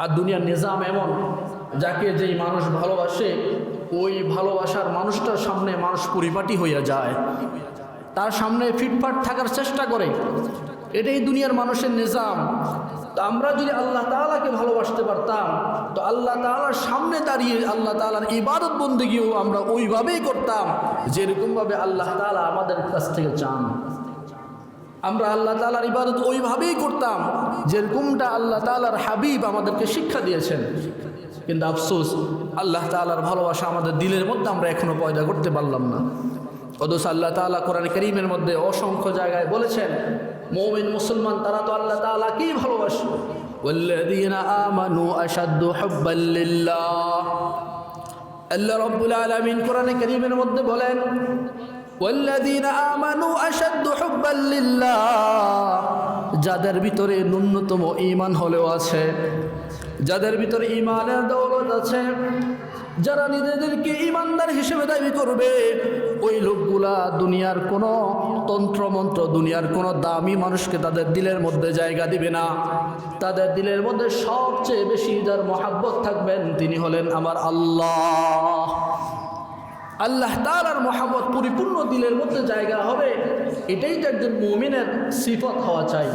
আর দুনিয়ার নিজাম এমন, যাকে যেই মানুষ ভালোবাসে ওই ভালোবাসার মানুষটার সামনে মানুষ পরিপাটি হইয়া যায়, তার সামনে ফিটফাট থাকার চেষ্টা করে। এটাই দুনিয়ার মানুষের নিজাম। তো আমরা যদি আল্লাহ তাআলাকে ভালোবাসতে পারতাম, তো আল্লাহ তাআলার সামনে দাঁড়িয়ে আল্লাহ তাআলার ইবাদত বন্দেগীও আমরা ওইভাবেই করতাম যেরকমভাবে আল্লাহ তাআলা আমাদের কাছ থেকে চান। আমরা আল্লাহ তাআলার ইবাদত ওইভাবেই করতাম যেরকমটা আল্লাহ তাআলার হাবিব আমাদেরকে শিক্ষা দিয়েছেন। কিন্তু আফসোস, আল্লাহ তাআলার ভালোবাসা আমাদের দিলের মধ্যে আমরা এখনো পয়দা করতে পারলাম না। অথচ আল্লাহ তাআলা কোরআন কারীমের মধ্যে অসংখ্য জায়গায় বলেছেন, মুমিন মুসলমান তারা তো আল্লাহ তাআলাকেই ভালোবাসে। ওয়াল্লাযীনা আমানু আশাদ্দু হুব্বাল লিল্লাহ। আল্লাহ রাব্বুল আলামিন কোরআন কারীমের মধ্যে বলেন, ওয়াল্লাযীনা আমানু আশাদ্দু হুব্বাল লিল্লাহ। যাদের ভিতরে ন্যূনতম ঈমান হলেও আছে, যাদের ভিতরে ঈমানের দৌলত আছে, যারা নিজেদেরকে ঈমানদার হিসেবে দাবি করবে, ওই লোকগুলা দুনিয়ার কোনো তন্ত্রমন্ত্র, দুনিয়ার কোনো দামি মানুষকে তাদের দিলের মধ্যে জায়গা দিবে না। তাদের দিলের মধ্যে সবচেয়ে বেশি যার মহাব্বত থাকবেন তিনি হলেন আমার আল্লাহ। আল্লাহ তাআলার মহাব্বত পরিপূর্ণ দিলের মধ্যে জায়গা হবে, এটাই তো একজন মুমিনের সিফত হওয়া চাই।